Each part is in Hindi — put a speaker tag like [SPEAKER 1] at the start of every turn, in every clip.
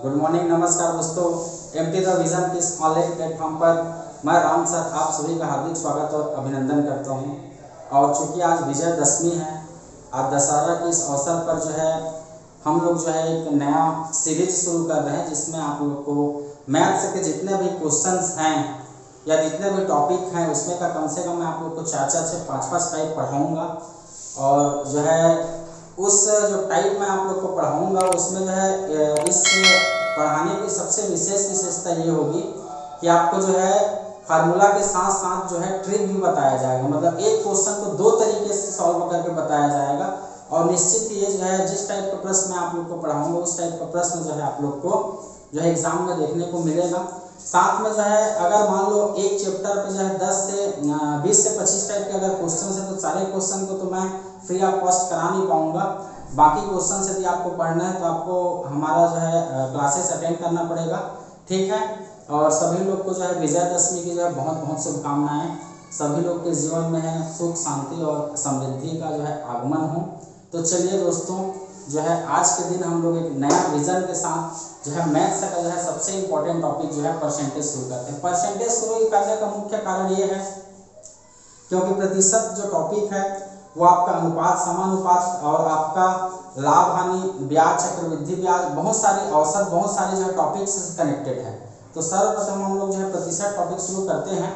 [SPEAKER 1] गुड मॉर्निंग, नमस्कार दोस्तों। एमटी द विजन के इस ऑनलाइन प्लेटफॉर्म पर मैं राम सर आप सभी का हार्दिक स्वागत और अभिनंदन करता हूं। और चूंकि आज विजयदशमी है, आज दशहरा के इस अवसर पर जो है हम लोग जो है एक नया सीरीज शुरू कर रहे हैं, जिसमें आप लोग को मैथ्स के जितने भी क्वेश्चंस हैं या जितने भी टॉपिक हैं उसमें का कम से कम मैं आप लोग को 4-4 से 5-5 टाइप पढ़ाऊँगा। और जो है उस जो टाइप मैं आप लोग को पढ़ाऊँगा उसमें जो है इस पढ़ाने की सबसे विशेष विशेषता ये होगी कि आपको जो है फार्मूला के साथ साथ जो है ट्रिक भी बताया जाएगा। मतलब एक क्वेश्चन को दो तरीके से सॉल्व करके बताया जाएगा। और निश्चित ये जो है जिस टाइप का प्रश्न मैं आप लोग को पढ़ाऊँगा उस टाइप का प्रश्न जो है आप लोग को जो है एग्जाम में देखने को मिलेगा। साथ में जो है अगर मान लो एक चैप्टर पे जो है 20 से 25 टाइप के अगर क्वेश्चन है तो सारे क्वेश्चन को तो मैं फ्री ऑफ कॉस्ट करा नहीं पाऊँगा। बाकी क्वेश्चन यदि आपको पढ़ना है तो आपको हमारा जो है क्लासेस अटेंड करना पड़ेगा, ठीक है। और सभी लोग को जो है विजयदशमी की जो है बहुत बहुत शुभकामनाएं। सभी लोग के जीवन में है सुख शांति और समृद्धि का जो है आगमन हो। तो चलिए दोस्तों, जो है आज के दिन हम लोग एक नया विजन के साथ जो है मैथ्स का जो है सबसे इम्पोर्टेंट टॉपिक जो है परसेंटेज शुरू करते हैं। परसेंटेज शुरू करने का मुख्य कारण ये है क्योंकि प्रतिशत जो टॉपिक है वो आपका अनुपात, समानुपात और आपका लाभ हानि, ब्याज, चक्रवृद्धि ब्याज, बहुत सारी औसत, बहुत सारे जो है टॉपिक से कनेक्टेड है। तो सर्वप्रथम हम लोग जो है प्रतिशत टॉपिक शुरू करते हैं।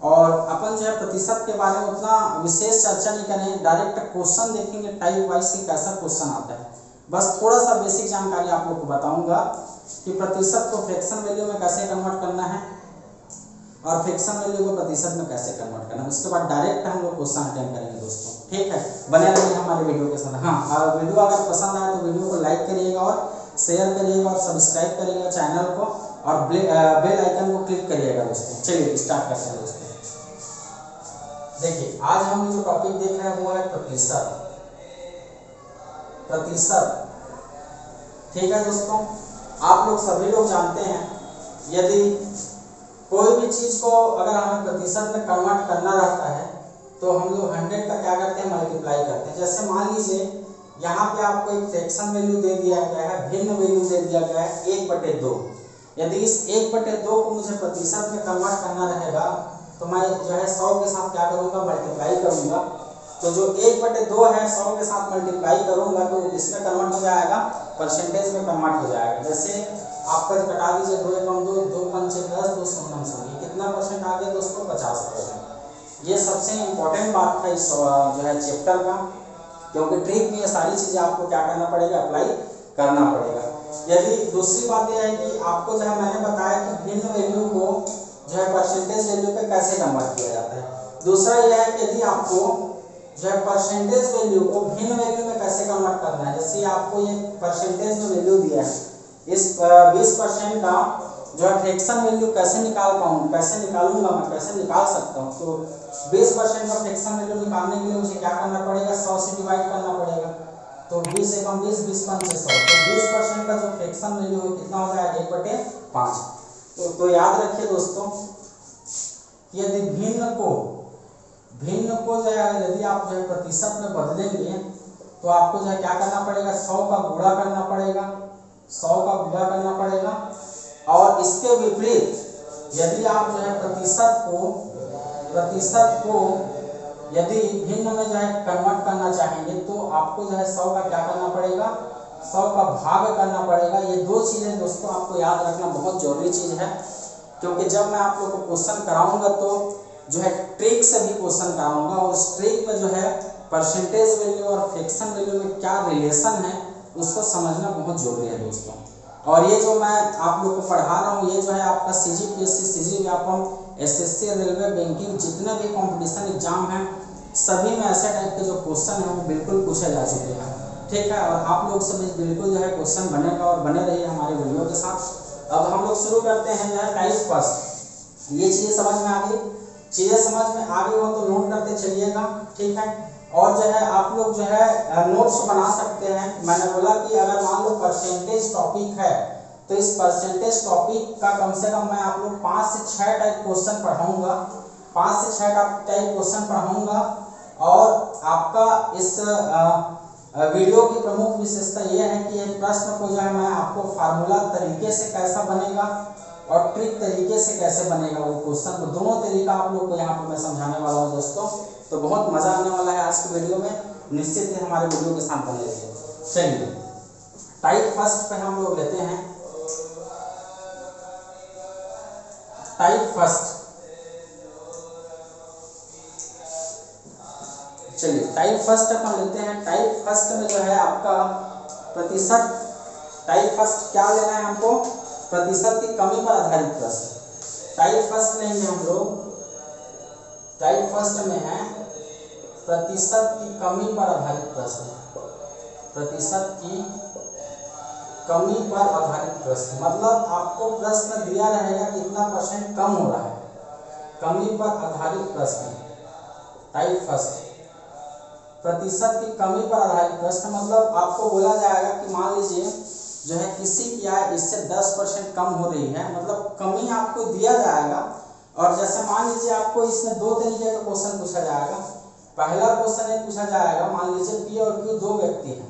[SPEAKER 1] और अपन जो है प्रतिशत के बारे में उतना विशेष चर्चा नहीं करें, डायरेक्ट क्वेश्चन देखेंगे टाइप वाइज की कैसा क्वेश्चन आता है। बस थोड़ा सा बेसिक जानकारी आप लोग को बताऊंगा कि प्रतिशत को फ्रैक्शन वैल्यू में कैसे कन्वर्ट करना है और फ्रैक्शन वैल्यू को प्रतिशत में कैसे कन्वर्ट करना है। उसके बाद डायरेक्ट हम लोग क्वेश्चन अटेंड करेंगे दोस्तों, ठीक है। बने रहिए हमारे वीडियो के साथ। हाँ, और वीडियो अगर पसंद आए तो वीडियो को लाइक करिएगा और शेयर करिएगा और सब्सक्राइब करिएगा चैनल को और बेल आइकन को क्लिक करिएगा दोस्तों। चलिए स्टार्ट करते हैं दोस्तों। देखिए आज हम जो टॉपिक देख रहे हैं वो है प्रतिशत, ठीक है दोस्तों। आप लोग सभी लोग जानते हैं यदि कोई भी चीज को अगर हमें प्रतिशत में कन्वर्ट करना रहता है तो हम लोग 100 का क्या करते हैं, मल्टीप्लाई करते हैं। जैसे मान लीजिए यहाँ पे आपको एक फ्रैक्शन वैल्यू दे दिया गया है, भिन्न वैल्यू दे दिया गया है 1/2। यदि इस 1/2 को मुझे प्रतिशत में कन्वर्ट करना रहेगा तो मैं जो है 100 के साथ क्या करूँगा, मल्टीप्लाई करूँगा। तो जो 1/2 है 100 के साथ मल्टीप्लाई करूँगा तो इसमें कन्वर्ट हो जाएगा, परसेंटेज में कन्वर्ट हो जाएगा। जैसे आपका कटा दीजिए 2 एकम 2, 2 पंचे 10, 2 शून्यम शून्य, कितना परसेंट आ गया दोस्तों, 50%। ये सबसे इम्पोर्टेंट बात था इस जो है चैप्टर का, क्योंकि ट्रिक में ये सारी चीज़ें आपको क्या करना पड़ेगा, अप्लाई करना पड़ेगा। यदि दूसरी बात यह है कि आपको जो है मैंने बताया कि भिन्न वैल्यू को जो है परसेंटेज वैल्यू पे कैसे कन्वर्ट किया जाता है। दूसरा यह है कि यदि आपको जो है परसेंटेज वैल्यू को भिन्न वैल्यू में कैसे कन्वर्ट करना है। जैसे आपको ये परसेंटेज में वैल्यू दिया है, इस 20% का जो है फ्रैक्शन वैल्यू कैसे निकाल पाऊँ, कैसे निकालूंगा मैं, कैसे निकाल सकता हूँ। तो 20% का फ्रैक्शन वैल्यू निकालने के लिए मुझे क्या करना पड़ेगा, 100 से डिवाइड करना पड़ेगा। तो 20 एकम 20, 20 पंचे 100, तो 20% का जो फ्रैक्शन वैल्यू है कितना हो जाएगा, 1/5। तो याद रखिए दोस्तों, यदि भिन्न को जो है यदि आप जो है प्रतिशत में बदलेंगे तो आपको जो है क्या करना पड़ेगा, 100 का गुणा करना पड़ेगा, 100 का गुणा करना पड़ेगा। और इसके विपरीत यदि आप जो है प्रतिशत को यदि भिन्न में जो है कन्वर्ट करना चाहेंगे तो आपको जो है 100 का क्या करना पड़ेगा, 100 का भाग करना पड़ेगा। ये दो चीज़ें दोस्तों आपको याद रखना बहुत जरूरी चीज़ है, क्योंकि जब मैं आप लोग को क्वेश्चन कराऊंगा तो जो है ट्रिक से भी क्वेश्चन कराऊंगा और उस ट्रिक में जो है परसेंटेज वैल्यू और फ्रैक्शन वैल्यू में क्या रिलेशन है उसको समझना बहुत जरूरी है दोस्तों। और ये जो मैं आप लोग को पढ़ा रहा हूँ ये जो है आपका CGPSC, CG Vyapam, SSC, railway, banking, जितने भी कंपटीशन एग्जाम हैं सभी में ऐसे टाइप के जो क्वेश्चन हैं वो बिल्कुल पूछे जा चुके हैं, ठीक है। और आप लोग सब बिल्कुल जो है क्वेश्चन बनेगा और बने रहिए हमारे वीडियो के साथ। अब हम लोग शुरू करते हैं जो है टाइप फर्स्ट। ये चीज़ें समझ में आ गई, चीज़ें समझ में आ गई हो तो नोट करते चलिएगा, ठीक है। और जो है आप लोग जो है नोट्स बना सकते हैं। मैंने बोला कि अगर मान लो परसेंटेज टॉपिक है तो इस परसेंटेज टॉपिक का कम से कम मैं आप लोग 5 से 6 टाइप क्वेश्चन पढ़ाऊंगा, 5 से 6 टाइप क्वेश्चन पढ़ाऊंगा। और आपका इस वीडियो की प्रमुख विशेषता ये है कि ये प्रश्न को जो है मैं आपको फार्मूला तरीके से कैसा बनेगा और ट्रिक तरीके से कैसे बनेगा वो क्वेश्चन को दोनों तरीका आप लोग को यहाँ पर मैं समझाने वाला हूँ दोस्तों। तो बहुत मजा आने वाला है आज की वीडियो में, निश्चित ही हमारे वीडियो के साथ बने रहिए। चलिए टाइप फर्स्ट पे हम लोग लेते हैं। टाइप फर्स्ट, चलिए टाइप फर्स्ट अपन लेते हैं। टाइप फर्स्ट में जो है आपका प्रतिशत, टाइप फर्स्ट क्या लेना है हमको, प्रतिशत की कमी पर आधारित प्रश्न। टाइप फर्स्ट लेंगे हम लोग, टाइप फर्स्ट में है प्रतिशत की कमी पर आधारित प्रश्न। प्रतिशत की कमी पर आधारित प्रश्न मतलब आपको प्रश्न दिया रहेगा कितना परसेंट कम हो रहा है, कमी पर आधारित प्रश्न। टाइप फर्स्ट प्रतिशत की कमी पर आधारित प्रश्न मतलब आपको बोला जाएगा कि मान लीजिए जो है किसी की आय इससे 10% कम हो रही है, मतलब कमी आपको दिया जाएगा। और जैसे मान लीजिए आपको इसमें दो तरीके का क्वेश्चन पूछा जाएगा। पहला क्वेश्चन ये पूछा जाएगा, मान लीजिए पी और क्यू दो व्यक्ति हैं,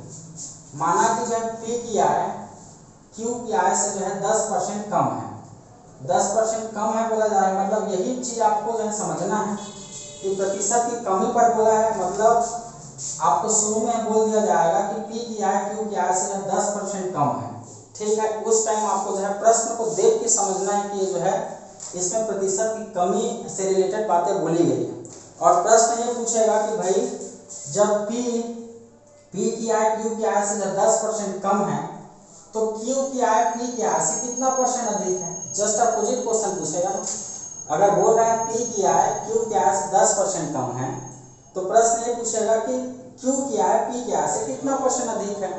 [SPEAKER 1] माना कि जो है पी की आय क्यू की आय से जो है 10% कम है, 10% कम है बोला जा रहा है। मतलब यही चीज आपको जो है समझना है कि प्रतिशत की कमी पर बोला है, मतलब आपको शुरू में बोल दिया जाएगा कि पी की आय क्यू की आय से 10% कम है, ठीक है। उस टाइम आपको जो है प्रश्न को देख के समझना है कि जो है इसमें प्रतिशत की कमी से रिलेटेड बातें बोली गई है। और प्रश्न ये पूछेगा कि भाई जब पी की आय क्यू की आय से 10% कम है तो क्यू की आय पी की आय से कितना परसेंट अधिक है। जस्ट अपोजिट क्वेश्चन पूछेगा ना। अगर बोल रहा है पी की आय क्यू की आय से 10% कम है तो प्रश्न ये पूछेगा कि क्यू की आय पी की आय से कितना परसेंट अधिक है,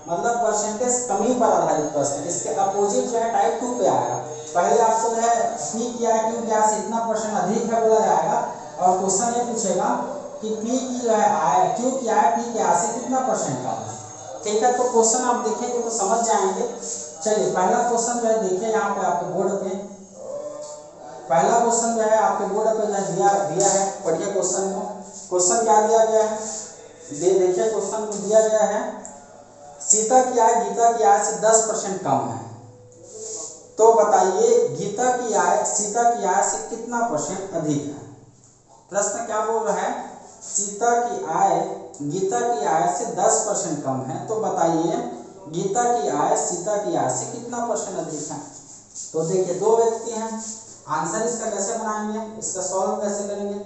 [SPEAKER 1] मतलब परसेंटेज कमी पर आधारित प्रश्न। इसके अपोजिट जो है टाइप 2 पे आएगा। पहले आपको जो है पी की आय क्यू की आय से इतना परसेंट अधिक है बोला जाएगा और क्वेश्चन ये पूछेगा कि पी की जो है आय क्यू की आय पी की आय से कितना परसेंट कम है, ठीक है। तो क्वेश्चन आप देखेंगे तो समझ जाएंगे। चलिए पहला क्वेश्चन जो है देखिए यहाँ पे आपके बोर्ड पे, पहला क्वेश्चन जो है आपके बोर्ड पे दिया है, पढ़िए क्वेश्चन को। क्वेश्चन क्या दिया गया है, देखिए क्वेश्चन को दिया गया है सीता की आय गीता की आय से 10% कम है, तो बताइए गीता की आय सीता की आय से कितना परसेंट अधिक है। प्रश्न क्या बोल रहा है, सीता की आय गीता की आय से 10% कम है, तो बताइए गीता की आय सीता की आय से कितना परसेंट अधिक है। तो देखिए दो व्यक्ति हैं, आंसर इसका कैसे बनाएंगे, इसका सॉल्व कैसे करेंगे।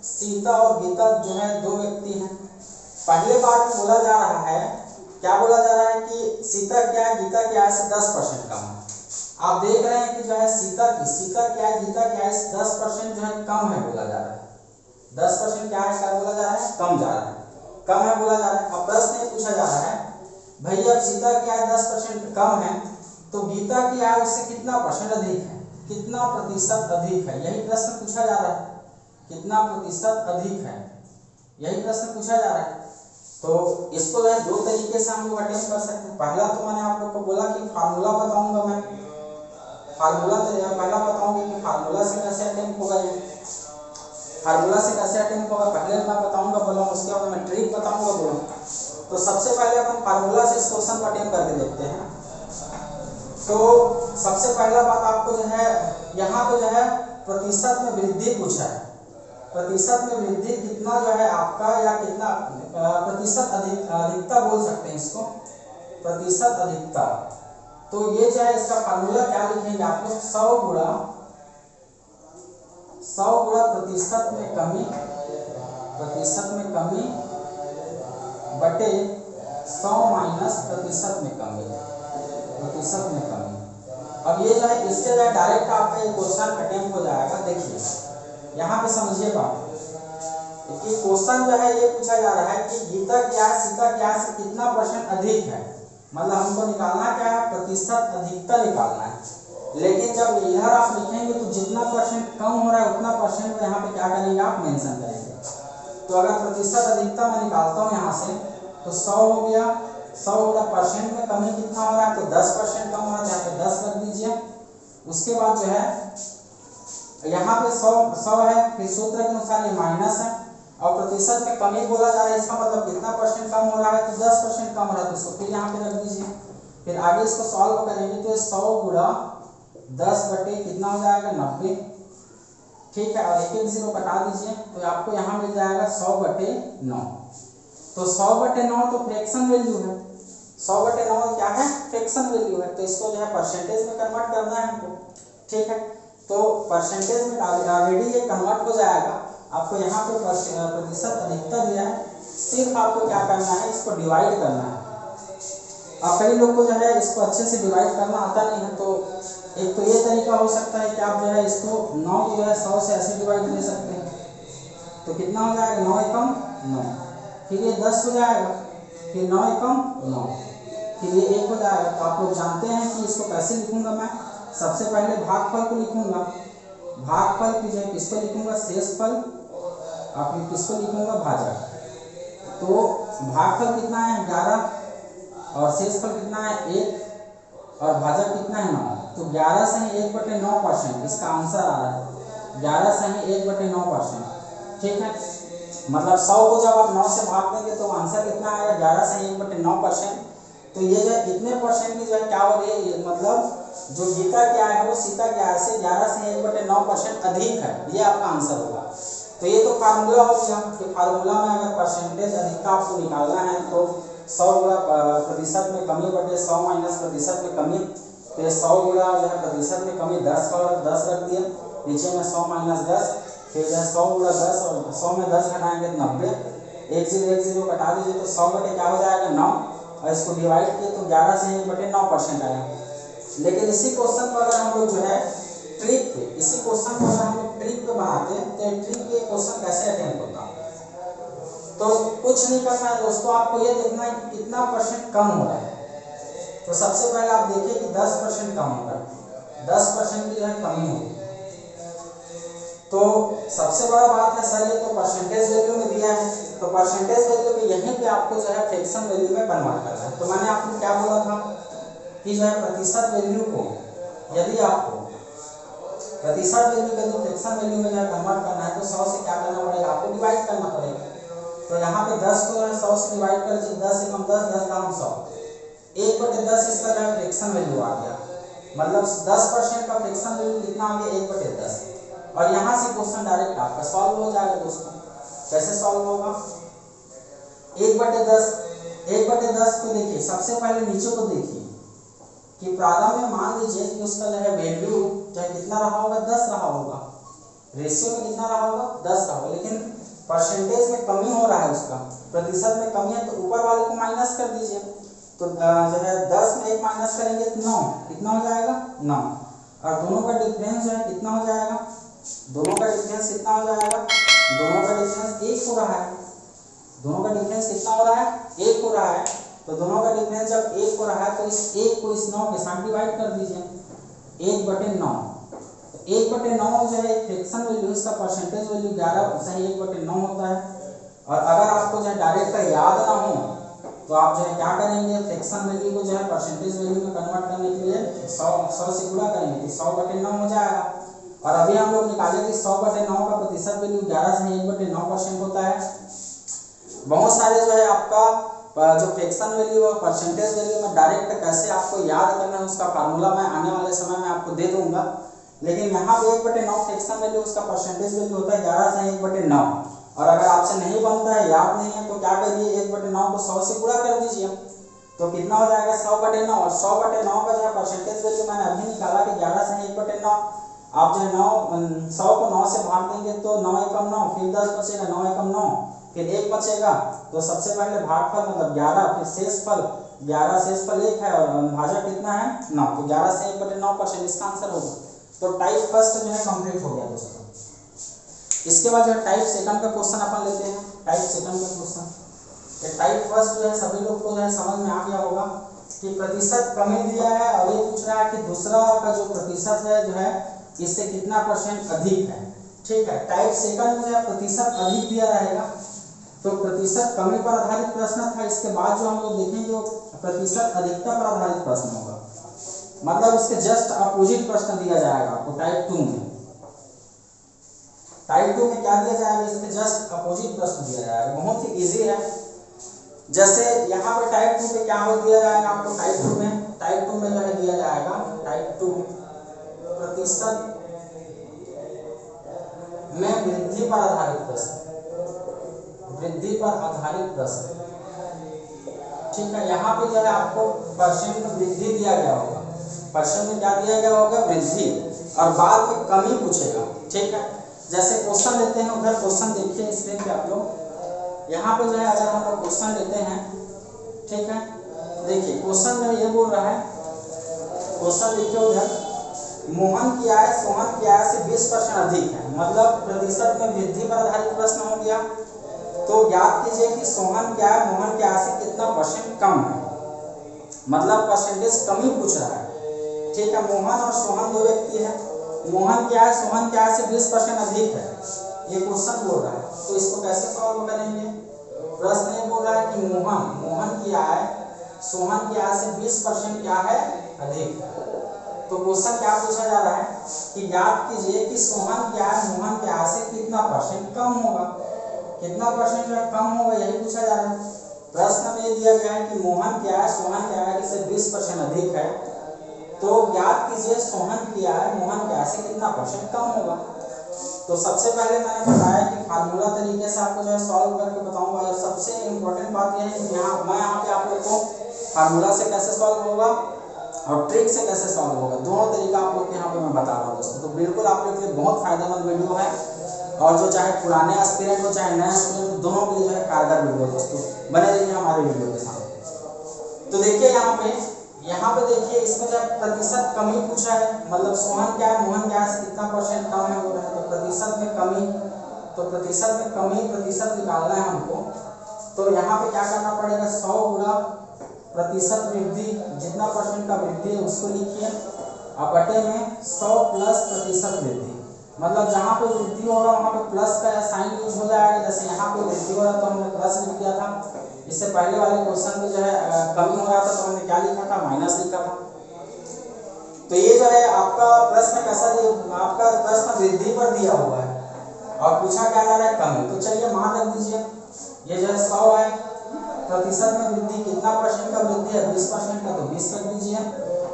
[SPEAKER 1] सीता और गीता जो है दो व्यक्ति हैं। पहले बार में बोला जा रहा है, क्या बोला जा रहा है कि सीता क्या है गीता की आय से 10% कम है। आप देख रहे हैं कि जो है सीता की आय गीता की आय से 10% जो है कम है बोला जा रहा है। 10% क्या है, क्या बोला जा रहा है, कम जा रहा है, कम है बोला जा रहा है। अब प्रश्न ये पूछा जा रहा है भाई अब सीता की आय 10% कम है तो गीता की आय उससे कितना परसेंट अधिक है, कितना प्रतिशत अधिक है, यही प्रश्न पूछा जा रहा है। कितना प्रतिशत अधिक है, यही प्रश्न पूछा जा रहा है। तो इसको जो है दो तरीके से हम लोग अटेम्प्ट कर सकते हैं। पहला तो मैंने आप लोग को बोला कि फार्मूला बताऊंगा मैं, फार्मूला तो पहला बताऊंगा कि फार्मूला से कैसे अटेम्प्ट होगा, ये फार्मूला से कैसे अटेम्प्ट होगा पहले मैं बताऊंगा, बोला उसके बाद मैं ट्रिक बताऊंगा बोला। तो सबसे पहले अपन फार्मूला से इस क्वेश्चन को अटेम्प्ट करके देखते हैं। तो सबसे पहला बात आपको जो है यहाँ पे जो है प्रतिशत में वृद्धि पूछा है। प्रतिशत में वृद्धि कितना जो है आपका, या कितना प्रतिशत अधिकता बोल सकते हैं इसको, प्रतिशत अधिकता। तो ये जो है इसका फार्मूला क्या लिखेंगे आप लोग, 100 गुणा प्रतिशत में कमी, प्रतिशत में कमी बटे 100 माइनस प्रतिशत में कमी, प्रतिशत में कमी। अब ये जो है इससे जो है डायरेक्ट आपका ये क्वेश्चन अटेम्प्ट हो जाएगा। देखिए यहाँ पे समझिए बात कि क्वेश्चन जो है ये पूछा जा रहा है कि गीता की आय सीता की आय से कितना परसेंट अधिक है, मतलब हमको निकालना क्या है, प्रतिशत अधिकता निकालना है। लेकिन जब इधर आप लिखेंगे तो जितना परसेंट कम हो रहा है उतना परसेंट को यहाँ पे क्या करेंगे आप मेंशन करेंगे। तो अगर प्रतिशत अधिकता मैं निकालता हूँ यहाँ से तो 100 हो गया, 100 गुणा परसेंट में कमी कितना हो रहा है, तो 10% कम हो रहा है, यहाँ पे 10 रख दीजिए। उसके बाद जो है यहाँ पे 100 है, फिर सूत्र के अनुसार ये माइनस है, और प्रतिशत में कमी बोला जा रहा है, इसका मतलब कितना परसेंट कम हो रहा है, तो 10% कम हो रहा है, तो इसको फिर यहाँ पे रख दीजिए। फिर आगे इसको सॉल्व करेंगे तो 100 गुणा 10 बटे कितना हो जाएगा 90, ठीक है। और एक एक जीरो कटा दीजिए तो आपको यहाँ मिल जाएगा 100 बटे 9। तो 100 बटे 9 तो फ्रैक्शन वैल्यू है, 100 बटे 9 क्या है, फ्रैक्शन वैल्यू है, तो इसको जो है परसेंटेज में कन्वर्ट करना है हमको, ठीक है। तो परसेंटेज में ऑलरेडी ये कन्वर्ट हो जाएगा। आपको यहाँ पे प्रतिशत अधिकता दिया है, सिर्फ आपको क्या करना है, इसको डिवाइड करना है। अब कई लोग को जो है इसको अच्छे से डिवाइड करना आता नहीं है, तो एक तो ये तरीका हो सकता है कि आप जो है इसको 9 को जो है 100 से ऐसे डिवाइड ले सकते हैं, तो कितना हो जाएगा 9 एकम 9, फिर ये 10 हो जाएगा, फिर 9 एकम 9, फिर ये 1 हो जाएगा। तो आप लोग जानते हैं कि इसको कैसे लिखूंगा मैं, सबसे पहले भागफल को लिखूंगा, भागफल की जगह किसको लिखूंगा, शेषफल, और फिर किसको लिखूंगा, भाजक। तो भागफल कितना है 11, और शेषफल कितना है 1, और भाजक कितना है 9। तो 11 से 1/9% इसका आंसर आ रहा है, 11 से 1/9%, ठीक है। मतलब 100 को जब आप 9 से भाग देंगे तो आंसर कितना आएगा, 11 से 1/9%। तो ये जो इतने परसेंट की जो है क्या हो रही है, मतलब जो गीता क्या है वो सीता क्या है से 11 से 1/9% अधिक है, ये आपका आंसर होगा। तो ये तो फार्मूला हो गया कि फार्मूला में अगर परसेंटेज अधिकता आपको निकालना है तो 100 गुणा प्रतिशत में कमी बटे 100 माइनस प्रतिशत में कमी, तो 100 गुणा जो है प्रतिशत में कमी 10 और 10 रख दिया, नीचे में 100 माइनस 10, फिर जो है 100 गुणा 10 और 100 में 10 घटाएंगे तो 90, एक जीरो कटा दीजिए तो 100 बटे क्या हो जाएगा 9, और इसको डिवाइड किए तो 11 से 1/9% आया। लेकिन इसी क्वेश्चन को अगर हम लोग जो है ट्रिक पे, इसी क्वेश्चन को अगर हम लोग ट्रिक पे बनाते हैं तो ट्रिक पे क्वेश्चन कैसे अटेम्प्ट होता है, तो कुछ नहीं करना है दोस्तों, आपको ये देखना है कि कितना परसेंट कम हो रहा है। तो सबसे पहले आप देखिए कि 10% कम होगा, 10% की जो है कमी होगी। तो सबसे बड़ा बात है सर ये तो परसेंटेज वैल्यू में दिया है, तो परसेंटेज वैल्यू में यहीं पे आपको जो है फ्रैक्शन वैल्यू में कन्वर्ट करना है। तो मैंने आपको क्या बोला था कि जो है प्रतिशत वैल्यू को यदि आपको प्रतिशत वैल्यू को फ्रैक्शन वैल्यू में जो है कन्वर्ट करना है तो 100 से क्या करना पड़ेगा, आपको डिवाइड करना पड़ेगा। तो यहाँ पे 10 को 100 से डिवाइड कर दीजिए, 10 एकम 10, 10 दाम 100, 1/10 इसका जो है फ्रैक्शन वैल्यू आ गया, मतलब 10% का फ्रैक्शन वैल्यू कितना आ गया 1/10। और यहाँ से क्वेश्चन डायरेक्ट आपका सॉल्व हो जाएगा दोस्तों। कैसे सॉल्व होगा, 1/10 को देखिए, सबसे पहले नीचे को देखिए कि प्रारंभ में मान लीजिए कि उसका जो है वैल्यू चाहे कितना रहा होगा 10 रहा होगा, रेशियो में कितना रहा होगा 10 रहा होगा, लेकिन परसेंटेज में कमी हो रहा है, उसका प्रतिशत में कमी है, तो ऊपर वाले को माइनस कर दीजिए। तो जो है 10 में 1 माइनस करेंगे तो 9, कितना हो जाएगा 9, और दोनों का डिफरेंस जो है कितना हो जाएगा, दोनों का डिफरेंस कितना हो जाएगा, दोनों का डिफरेंस 1 हो रहा है, दोनों का डिफरेंस कितना हो रहा है 1 हो रहा है। तो दोनों का डिफरेंस जब 1 हो रहा है तो इस 1 को इस 9 के साथ डिवाइड कर दीजिए, 1/9। 1/9 जो है फ्रैक्शन वैल्यू, इसका परसेंटेज वैल्यू 11 से 1/9 होता है। और अगर आपको जो है डायरेक्ट याद ना हो तो आप जो है क्या करेंगे, फ्रैक्शन वैल्यू को जो है परसेंटेज वैल्यू में कन्वर्ट करने के लिए 100 से गुणा करेंगे तो 100/9 हो जाएगा। और अभी हम लोग निकाले कि 100/9 का प्रतिशत वैल्यू 11 से 1/9% होता है। बहुत सारे जो है आपका जो फ्रैक्शन वैल्यू और परसेंटेज वैल्यू में डायरेक्ट कैसे आपको याद करना है उसका फार्मूला मैं आने वाले समय में आपको दे दूंगा। लेकिन यहाँ पे 1/9 फ्रैक्शन वैल्यू, उसका परसेंटेज वैल्यू होता है 11 से 1/9। और अगर आपसे नहीं बनता है, याद नहीं है, तो क्या करिए 1/9 को 100 से गुणा कर दीजिए तो कितना हो जाएगा 100/9। और 100/9 का जो है परसेंटेज वैल्यू मैंने अभी निकाला कि 11 से 1/9। आप जो है 100 को 9 से भाग देंगे तो 9 एकम 9, फिर 10 बचेगा, 9 एकम 9, फिर 1 बचेगा। तो सबसे पहले भागफल मतलब 11, फिर शेषफल 11, शेषफल 1 है, और भाजक कितना है 9, तो 11 से 1/9% इसका आंसर होगा। तो टाइप फर्स्ट जो है कंप्लीट हो गया दोस्तों। इसके बाद जो है टाइप सेकंड का क्वेश्चन अपन लेते हैं। टाइप सेकंड का क्वेश्चन, टाइप फर्स्ट जो है सभी लोग को जो है समझ में आ गया होगा कि प्रतिशत कमी दिया है, और ये पूछ रहा है कि दूसरा का जो प्रतिशत है जो है इससे कितना परसेंट अधिक है, ठीक है। टाइप सेकंड में जो है प्रतिशत अधिक दिया रहेगा, तो प्रतिशत कमी पर आधारित प्रश्न था। इसके बाद जो हम लोग देखेंगे जो प्रतिशत अधिकता पर आधारित प्रश्न होगा, मतलब इसके जस्ट अपोजिट प्रश्न दिया जाएगा आपको टाइप 2 में। टाइप 2 में क्या दिया जाएगा, इसके जस्ट अपोजिट प्रश्न दिया जाएगा, बहुत ही इजी है। जैसे यहाँ पे टाइप 2 पे क्या हो दिया जाएगा आपको, टाइप 2 में जो है दिया जाएगा टाइप 2 प्रतिशत में वृद्धि पर आधारित प्रश्न, वृद्धि पर आधारित प्रश्न, ठीक है। यहाँ पे जो है आपको परसेंट में वृद्धि दिया गया होगा, परसेंट में क्या दिया गया होगा, वृद्धि, और बाद में कमी पूछेगा, ठीक है। जैसे क्वेश्चन लेते हैं, उधर क्वेश्चन देखिए स्क्रीन पे आप लोग। यहाँ पे जो है अगर हम लोग क्वेश्चन लेते हैं, ठीक है, देखिए क्वेश्चन में ये बोल रहा है, क्वेश्चन देखिए उधर, मोहन की आय सोहन की आय से 20% अधिक है, मतलब प्रतिशत में वृद्धि पर आधारित प्रश्न हो गया। तो याद कीजिए कि सोहन क्या है, मोहन की आय से कितना परसेंट कम है, मतलब परसेंटेज कमी पूछ रहा है, ठीक है। मोहन और सोहन दो व्यक्ति है, मोहन की आय सोहन की आय से 20% अधिक है, ये क्वेश्चन बोल रहा है। तो इसको कैसे सॉल्व करेंगे, प्रश्न ये बोल रहा है कि मोहन की आय सोहन की आय से 20% क्या है, अधिक है। तो क्वेश्चन क्या पूछा जा रहा है कि याद कीजिए कि सोहन की आय मोहन की आय से कितना परसेंट कम होगा, कितना परसेंट जो है कम होगा, यही पूछा जा रहा है। प्रश्न में दिया गया है कि मोहन की आय सोहन की आय से 20% अधिक है, तो याद कीजिए सोहन की आय मोहन की आय से कितना परसेंट कम होगा। तो सबसे पहले मैंने बताया कि फार्मूला तरीके से आपको जो है सॉल्व करके बताऊंगा, और सबसे इम्पोर्टेंट बात यह है कि मैं यहाँ पे आप लोग को फार्मूला से कैसे सॉल्व होगा और ट्रिक से कैसे सॉल्व होगा, दोनों तरीका आप लोग के यहाँ पे मैं बता रहा हूँ दोस्तों। तो बिल्कुल आप लोग के लिए बहुत फायदेमंद वीडियो है, और जो चाहे पुराने एस्पिरेंट हो चाहे नए एस्पिरेंट, दोनों के लिए जो है कारगर वीडियो दोस्तों, बने रहिए हमारे वीडियो के साथ। तो देखिए यहाँ पे देखिए इसमें जब प्रतिशत कमी पूछा है, मतलब सोहन क्या है मोहन क्या है से कितना परसेंट कम है वो रहा है, तो प्रतिशत में कमी, तो प्रतिशत में कमी प्रतिशत निकालना है हमको। तो यहाँ पे क्या करना पड़ेगा, 100 गुणा प्रतिशत वृद्धि, जितना परसेंट का वृद्धि है उसको लिखिए, और बटे में 100 प्लस प्रतिशत वृद्धि, मतलब जहाँ पे वृद्धि होगा वहाँ पे प्लस का साइन यूज हो जाएगा। जैसे यहाँ पे वृद्धि हो रहा तो हमने प्लस लिख दिया था, इससे पहले वाले क्वेश्चन में जो है कमी हो रहा था तो हमने क्या लिखा था, माइनस लिखा था। तो ये जो है आपका प्रश्न कैसा, आपका प्रश्न वृद्धि पर दिया हुआ है और पूछा क्या जा रहा है, कमी। तो चलिए मान रख दीजिए, ये जो है 100 है, प्रतिशत में वृद्धि कितना परसेंट का वृद्धि है, 20% का, तो 20 रख दीजिए,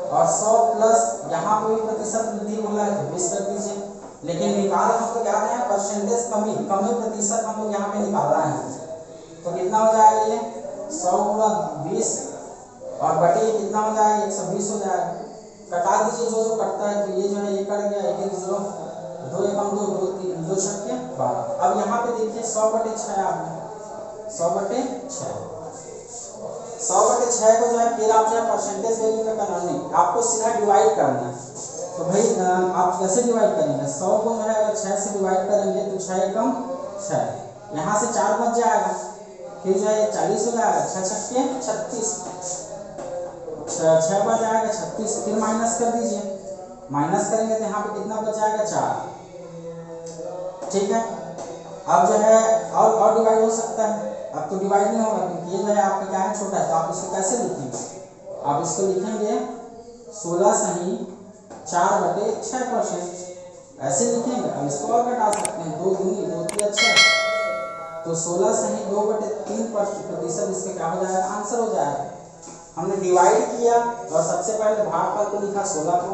[SPEAKER 1] और 100 प्लस यहाँ पे भी प्रतिशत वृद्धि बोला है तो 20 रख दीजिए। लेकिन निकाल हम तो क्या रहे हैं, परसेंटेज कमी प्रतिशत हम लोग यहाँ पे निकाल रहे हैं। तो कितना हो जाएगा ये 100 गुणा 20 और बटे ये कितना हो जाएगा, 120 हो जाएगा। कटा दीजिए जो जो कटता है, तो ये जो है ये कट गया, 1 1 0, 2 1 2 2 3 2 6 12। अब यहाँ पे देखिए 100/6 आपने 100/6, 100/6 को जो है फिर आप जो है परसेंटेज वैल्यू में करना नहीं, आपको सीधा डिवाइड करना है। तो भाई आप कैसे डिवाइड करेंगे, 100 को जो है अगर 6 से डिवाइड करेंगे तो 6 एकम 6, यहाँ से 4 बच जाएगा, फिर जो है 40 हो जाएगा, 6 छक्के 36, 6 बच जाएगा 36, फिर माइनस कर दीजिए, माइनस करेंगे तो यहाँ पे कितना बच जाएगा 4, ठीक है। अब जो है और डिवाइड हो सकता है, अब तो डिवाइड नहीं होगा क्योंकि ये जो है आपका क्या है, छोटा है। तो आप इसको कैसे लिखेंगे, आप इसको लिखेंगे 16 सही 4/6%, ऐसे लिखेंगे। अब इसको और घटा सकते हैं, 2 दूनी 2 3 6, तो 16 सही 2/3% इसका क्या हो जाएगा, आंसर हो जाएगा। हमने डिवाइड किया और सबसे पहले भागफल को लिखा 16 को,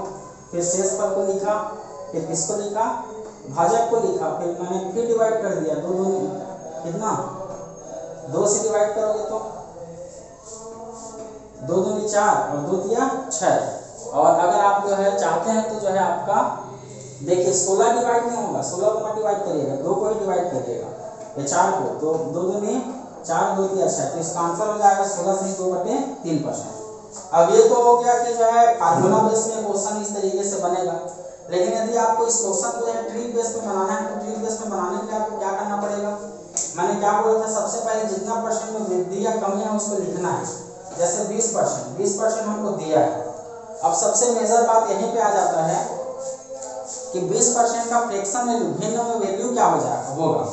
[SPEAKER 1] फिर शेषफल को लिखा, फिर किसको लिखा, भाजक को लिखा, फिर मैंने फिर डिवाइड कर दिया, 2 दूनी कितना, 2 से डिवाइड करोगे तो 2 दूनी 4 और 2 तिया 6। और अगर आप जो है चाहते हैं तो जो है आपका देखिए 16 डिवाइड नहीं होगा, 16 को मत डिवाइड करिएगा, 2 को ही डिवाइड करिएगा, ये 4 को, तो 2 दूनी 4 2 तिया 6, तो इसका आंसर हो जाएगा 16 सही 2/3%। अब ये तो हो गया कि जो है फार्मूला बेस में क्वेश्चन इस तरीके से बनेगा। लेकिन यदि आपको इस क्वेश्चन को जो है ट्रिक बेस में बनाना है, तो ट्रिक बेस में बनाने के लिए आपको क्या करना पड़ेगा, मैंने क्या बोला था, सबसे पहले जितना परसेंट में वृद्धि या कमी है उसको लिखना है। जैसे 20% हमको दिया है। अब सबसे मेजर बात यहीं पे आ जाता है कि 20% का फ्रैक्शन वैल्यू, भिन्न में वैल्यू क्या हो जाएगा होगा।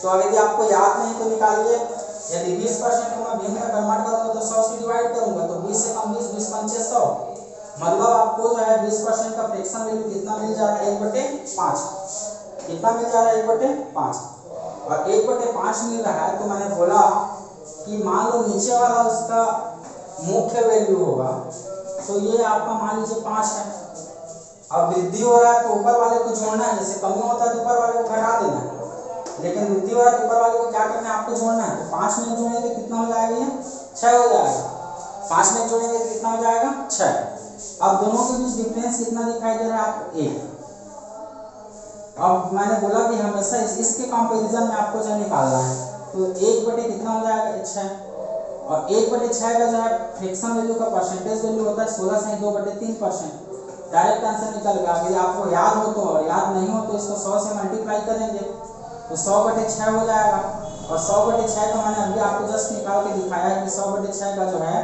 [SPEAKER 1] तो अब यदि आपको याद नहीं तो निकालिए, यदि 20% को मैं भिन्न में कन्वर्ट करूँगा तो 100 से डिवाइड करूँगा, तो 20 से कम 20, 20 पंचे 100, मतलब आपको जो है 20% का फ्रैक्शन वैल्यू कितना मिल जाएगा, 1/5। कितना मिल जा रहा है 1/5, और 1/5 मिल रहा है। तो मैंने बोला कि मान लो नीचे वाला उसका मुख्य वैल्यू होगा, तो ये आपका मान लीजिए 5 है। अब वृद्धि हो रहा है तो ऊपर वाले को जोड़ना है, जैसे कमी होता है तो ऊपर वाले को घटा देना है, लेकिन वृद्धि हो रहा है तो ऊपर वाले को क्या करना है, आपको जोड़ना है। तो 5 में जोड़ेंगे कितना हो जाएगा, ये 6 हो जाएगा। 5 में जोड़ेंगे तो कितना हो जाएगा, 6। अब दोनों के बीच डिफरेंस कितना दिखाई दे रहा है आपको, 1। अब मैंने बोला कि हमेशा इसके कंपैरिजन में आपको जो निकालना है, तो 1 बटे कितना हो जाएगा, 6। और 1/6 का जो है फ्रैक्शन वैल्यू का परसेंटेज वैल्यू होता है 16 से 2/3%। डायरेक्ट आंसर निकल गया। यदि आपको याद हो तो, और याद नहीं हो तो इसको 100 से मल्टीप्लाई करेंगे तो 100/6 हो जाएगा। और 100/6 का मैंने अभी आपको जस्ट निकाल के दिखाया है कि 100/6 का जो है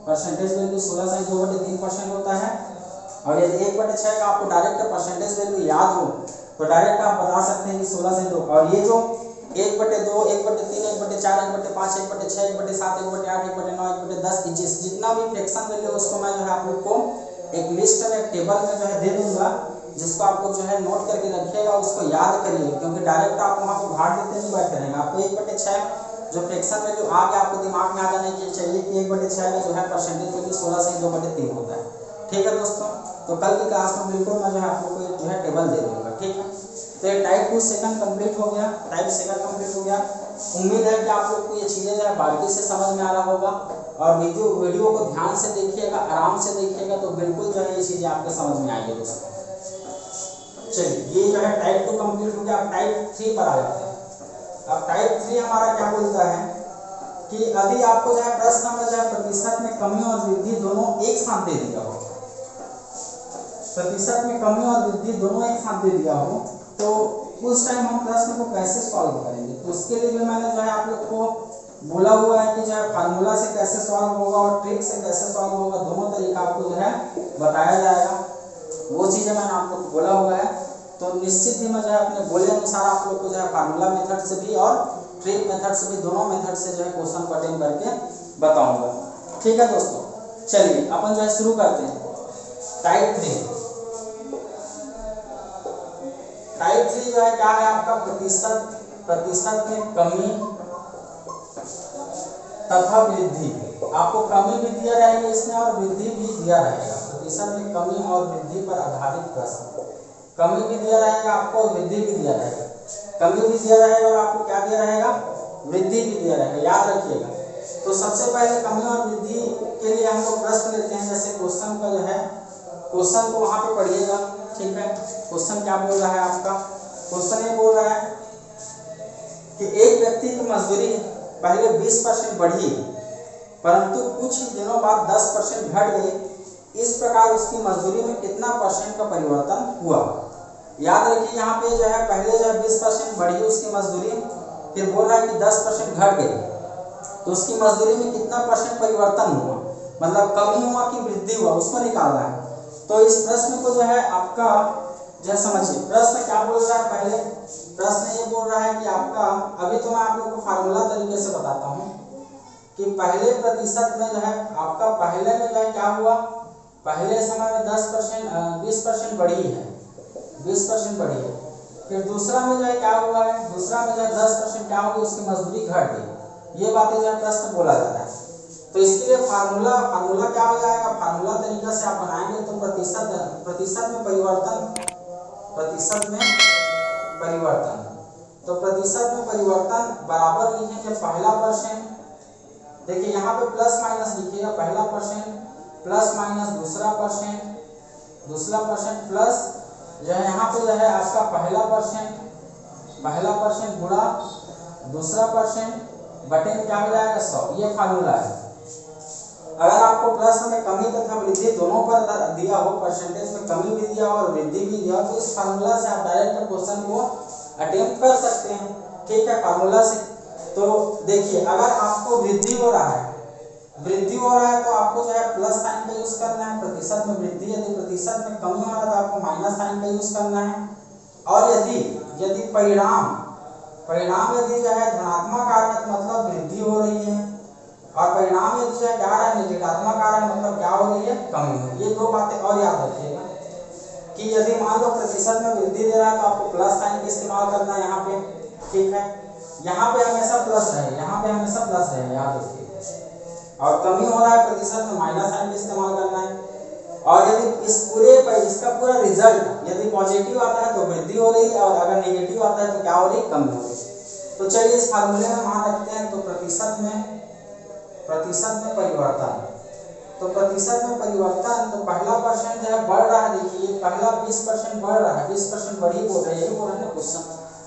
[SPEAKER 1] परसेंटेज वैल्यू 16 से 2/3% होता है। और यदि 1/6 का आपको डायरेक्ट परसेंटेज वैल्यू याद हो तो डायरेक्ट आप बता सकते हैं कि 16 से 2। और ये जो 1/2, 1/3, 1/4, 1/5, 1/6, 1/7, 1/8, 1/9, 1/10 जितना भी फ्रैक्शन वैल्यू उसको मैं जो है आप लोग को एक लिस्ट में, एक टेबल में जो है दे दूंगा, जिसको आप लोग जो है नोट करके रखिएगा, उसको याद करिए, क्योंकि डायरेक्ट आप वहाँ पे भाग देते नहीं बैठे रहेंगे। आपको 1/6 जो फ्रैक्शन वैल्यू आगे आपको दिमाग में आ जाना चाहिए कि 1/6 का जो है परसेंटेज वैल्यू 16 से 2/3 होता है। ठीक है दोस्तों, तो कल की क्लास में बिल्कुल मैं जो है आप लोग को जो है टेबल दे दूंगा। ठीक है, तो ये टाइप 2 सेकंड कंप्लीट हो गया, टाइप सेकंड कंप्लीट हो गया। उम्मीद है कि आप लोग को ये चीज़ें जो है बारीकी से समझ में आ रहा होगा, और वीडियो को ध्यान से देखिएगा, आराम से देखिएगा, तो बिल्कुल जो है ये चीज़ें आपके समझ में आएगी दोस्तों। चलिए, ये जो है टाइप 2 कंप्लीट हो गया। अब टाइप 3 पर आ जाते हैं। अब टाइप 3 हमारा क्या बोलता है कि यदि आपको जो है प्रश्न में जो है प्रतिशत में कमी और वृद्धि दोनों एक साथ दे दिया हो, प्रतिशत में कमी और वृद्धि दोनों एक साथ दे दिया हो, तो उस टाइम हम प्रश्न को कैसे सॉल्व करेंगे। तो उसके लिए भी मैंने जो है आप लोग को बोला हुआ है कि जो है फार्मूला से कैसे सॉल्व होगा और ट्रिक से कैसे सॉल्व होगा, दोनों तरीका आपको जो है बताया जाएगा। वो चीज़ें मैंने आपको बोला हुआ है, तो निश्चित ही मैं जो है अपने बोले अनुसार आप लोग को जो है फार्मूला मेथड से भी और ट्रिक मेथड से भी, दोनों मेथड से जो है क्वेश्चन को अटेम्प्ट करके बताऊंगा। ठीक है दोस्तों, चलिए अपन जो है शुरू करते हैं। टाइप 3 जो है क्या है आपका, प्रतिशत में कमी तथा वृद्धि। आपको कमी भी दिया रहेगा इसमें और वृद्धि भी दिया रहेगा। प्रतिशत में कमी और वृद्धि पर आधारित प्रश्न, कमी भी दिया रहेगा आपको, वृद्धि भी दिया रहेगा। कमी भी दिया रहेगा और आपको क्या दिया रहेगा, वृद्धि भी दिया रहेगा, याद रखिएगा। तो सबसे पहले कमी और वृद्धि के लिए हम लोग प्रश्न लेते हैं। जैसे क्वेश्चन का जो है, क्वेश्चन को वहाँ पे पढ़िएगा। ठीक है, क्वेश्चन क्या बोल रहा है आपका, क्वेश्चन ये बोल रहा है कि एक व्यक्ति की मजदूरी पहले 20% बढ़ी, परंतु कुछ दिनों बाद 10% घट गई। इस प्रकार उसकी मजदूरी में कितना % का परिवर्तन हुआ। याद रखिए, यहाँ पे जो है पहले जो है 20% बढ़ी उसकी मजदूरी, फिर बोल रहा है कि 10% घट गई, तो उसकी मजदूरी में कितना % परिवर्तन हुआ, मतलब कमी हुआ कि वृद्धि हुआ, उसको निकालना है। तो इस प्रश्न को जो है आपका जो समझिए, प्रश्न क्या बोल रहा है। पहले प्रश्न ये बोल रहा है कि आपका, अभी तो मैं आप लोग को फार्मूला तरीके से बताता हूँ कि पहले प्रतिशत में जो है आपका, पहले में जो है क्या हुआ, पहले समय में 20% बढ़ी है, 20% बढ़ी है। फिर दूसरा में जो है क्या हुआ है, दूसरा में जो है 10% क्या होगी, उसकी मजदूरी घट गई। ये बातें जो है प्रश्न बोला जाता है। तो इसके लिए फार्मूला क्या हो जाएगा, फार्मूला तरीका से आप बनाएंगे तो प्रतिशत में परिवर्तन, तो प्रतिशत में परिवर्तन बराबर लिखेंगे पहला %। देखिए यहाँ पे प्लस माइनस लिखिएगा, पहला %, प्लस माइनस दूसरा %, प्लस जो है यहाँ पे जो है आपका पहला % गुणा दूसरा % बटे क्या हो जाएगा 100। ये फार्मूला है। अगर आपको प्रश्न में कमी तथा वृद्धि दोनों पर दिया हो, परसेंटेज में कमी भी दिया हो और वृद्धि भी दिया हो, तो इस फार्मूला से आप डायरेक्ट क्वेश्चन को अटेम्प्ट कर सकते हैं। ठीक है, फार्मूला से। तो देखिए, अगर आपको वृद्धि हो रहा है तो आपको जो है प्लस साइन का यूज करना है। प्रतिशत में वृद्धि, यदि प्रतिशत में कमी हो रहा है तो आपको माइनस साइन का यूज करना है। और यदि परिणाम यदि जो है धनात्मक आ रहा है मतलब वृद्धि हो रही है, और परिणाम यदि जो है क्या आ रहा है, नकारात्मक आ रहा है मतलब क्या हो रही है, कमी हो रही है। ये दो बातें और याद रखिएगा कि यदि मान लो प्रतिशत में वृद्धि दे रहा है तो आपको प्लस साइन का इस्तेमाल करना है यहाँ पे, ठीक है। यहाँ पे हमेशा प्लस रहे, यहाँ पे हमेशा प्लस रहे, याद रखिए। और कमी हो रहा है प्रतिशत में माइनस साइन का इस्तेमाल करना है। और यदि इस पूरे पर इसका पूरा रिजल्ट यदि पॉजिटिव आता है तो वृद्धि हो रही है, और अगर नेगेटिव आता है तो क्या हो रही है, कमी हो रही है। तो चलिए इस फार्मूले में मान रखते हैं। तो प्रतिशत में परिवर्तन, तो प्रतिशत में परिवर्तन, तो पहला परसेंट जो है बढ़ रहा है, देखिए पहला 20% बढ़ रहा है, 20% बढ़ी बोल रहा है, यही बोल रहा है ना क्वेश्चन,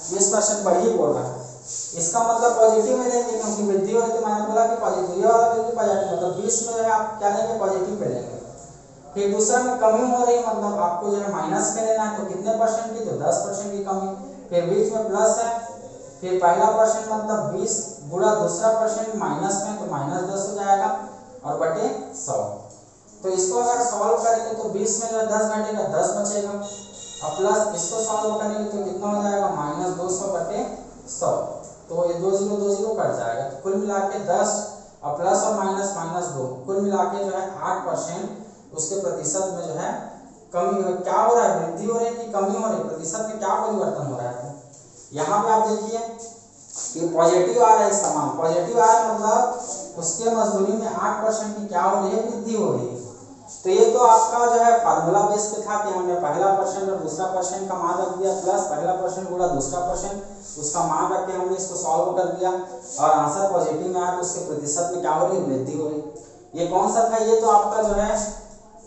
[SPEAKER 1] 20% बढ़ी बोल रहा है। इसका मतलब पॉजिटिव में लेंगे क्योंकि वृद्धि हो रही है, तो मैंने बोला कि पॉजिटिव, ये वाला वैल्यू पॉजिटिव, मतलब 20 में जो है आप क्या लेंगे, पॉजिटिव पे लेंगे। फिर दूसरा में कमी हो रही है, मतलब आपको जो है माइनस में लेना है, तो कितने परसेंट की, तो 10% की कमी। फिर बीच में प्लस है, फिर पहला परसेंट मतलब 20 गुणा दूसरा परसेंट माइनस में, तो -10 हो जाएगा और बटे 100। तो इसको अगर सॉल्व करेंगे तो 20 में जो है 10 घटेगा, 10 बचेगा, और प्लस इसको सॉल्व करेंगे तो कितना हो जाएगा, -200 बटे 100। तो ये 2 0 कट जाएगा। तो कुल मिला के 10 और प्लस और माइनस -2, कुल मिला के जो है 8% उसके प्रतिशत में जो है कमी, क्या हो रहा है, वृद्धि हो रही है कि कमी हो रही है, प्रतिशत में क्या परिवर्तन हो रहा है। यहाँ पे आप देखिए कि पॉजिटिव आ रहा है, इसका मान पॉजिटिव आ रहा है, मतलब उसके मजदूरी में 8% की क्या हो रही है, वृद्धि हो रही है। तो ये तो आपका जो है फार्मूला बेस पे था कि हमने पहला परसेंट और दूसरा परसेंट का मान रख दिया, प्लस पहला परसेंट गुणा दूसरा परसेंट उसका मान रख के हमने इसको सॉल्व कर दिया, और आंसर पॉजिटिव में आया तो उसके प्रतिशत में क्या हो रही है, वृद्धि हो रही। ये कौन सा था, ये तो आपका जो है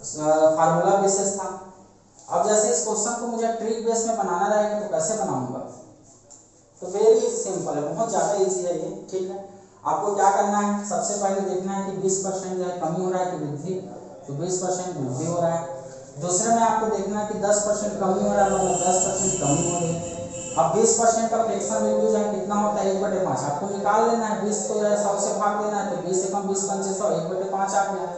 [SPEAKER 1] फार्मूला बेसिस था। अब जैसे इस क्वेश्चन को मुझे ट्रिक बेस में बनाना रहेगा तो कैसे बनाऊंगा, तो वेरी सिंपल है, बहुत ज़्यादा इजी है ये, ठीक है। आपको क्या करना है, सबसे पहले देखना है कि 20% जो है कमी हो रहा है कि वृद्धि, तो 20% वृद्धि हो रहा है। दूसरे में आपको देखना है कि 10% कमी हो रहा है, मतलब 10% कमी हो रही है। अब 20% का फ्रैक्शन वैल्यू जो है कितना होता है, 1/5 आपको निकाल लेना है। 20 को जो है 100 से भाग देना है, तो 20 से कम 20 पंचे 100, 1/5 आ गया।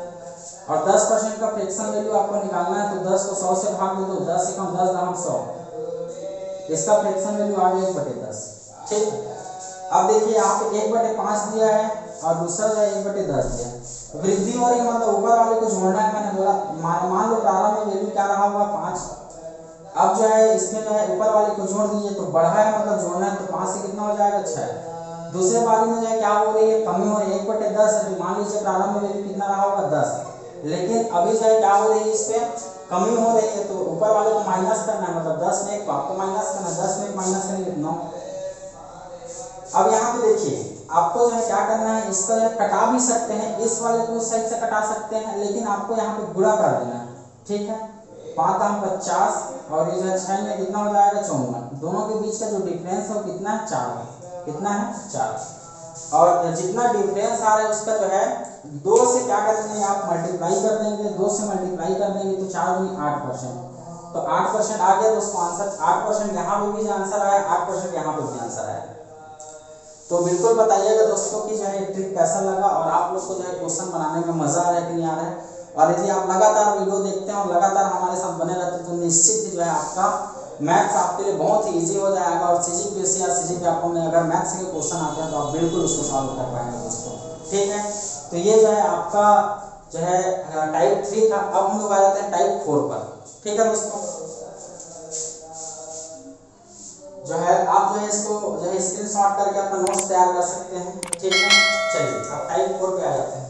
[SPEAKER 1] और 10% का फ्रैक्शन वैल्यू आपको निकालना है, तो 10 को 100 से भाग दे दो, 10 से कम 10 दाम 100, इसका फ्रैक्शन वैल्यू आ गया 1/10, ठीक है। अब देखिए यहाँ पे 1/5 दिया है और दूसरा जो है 1/10 दिया है। वृद्धि हो रही है, मतलब ऊपर वाले को जोड़ना है, मैंने बोला मान लो प्रारंभ में वैल्यू क्या रहा होगा, 5। अब जो है इसमें जो है ऊपर वाले को जोड़ दीजिए, तो बढ़ा है मतलब जोड़ना है, तो 5 से कितना हो जाएगा, 6। दूसरे वाले में जो है क्या हो रही है, कमी हो रही है, 1/10 है, तो मान लीजिए प्रारंभ में वैल्यू कितना रहा होगा, 10, लेकिन अभी जो है क्या हो रही है, इस पे कमी हो रही है, तो ऊपर वाले को माइनस करना है, मतलब 10 में 1 को आपको माइनस करना है, 10 में 1 माइनस करेंगे 9। अब यहाँ पे देखिए आपको जो है क्या करना है, इसका जो कटा भी सकते हैं, इस वाले को साइड से कटा सकते हैं, लेकिन आपको यहाँ पे गुणा कर देना है, ठीक है। 5 दाम 50 और ये जो है 6 में कितना हो जाएगा, 54। दोनों के बीच का जो डिफरेंस है वो कितना है, 4 है, कितना है, 4। और जितना डिफरेंस आ रहा है उसका जो है 2 से क्या कर देंगे, आप मल्टीप्लाई कर देंगे, 2 से मल्टीप्लाई कर देंगे तो 4 दूनी 8%, तो 8% आ गया, तो उसको आंसर 8% यहाँ पे भी जो आंसर आया, 8% यहाँ पे भी आंसर आया। तो बिल्कुल बताइएगा दोस्तों कि जो है ट्रिक कैसा लगा, और आप लोग को जो है क्वेश्चन बनाने में मजा आ रहा है कि नहीं आ रहा है। और यदि आप लगातार वीडियो देखते हैं और लगातार हमारे साथ बने रहते हैं तो निश्चित ही जो है आपका मैथ्स आपके लिए बहुत ही ईजी हो जाएगा। और CGPSC या CGP में अगर मैथ्स के क्वेश्चन आते हैं तो आप बिल्कुल उसको सॉल्व कर पाएंगे दोस्तों, ठीक है। तो ये जो है आपका जो है टाइप 3 था। अब हम लोग आ जाते हैं टाइप 4 पर, ठीक है दोस्तों। जो है आप जो है इसको जो है स्क्रीनशॉट करके अपना नोट्स तैयार कर सकते हैं, ठीक है। चलिए अब टाइप 4 पे आ जाते हैं।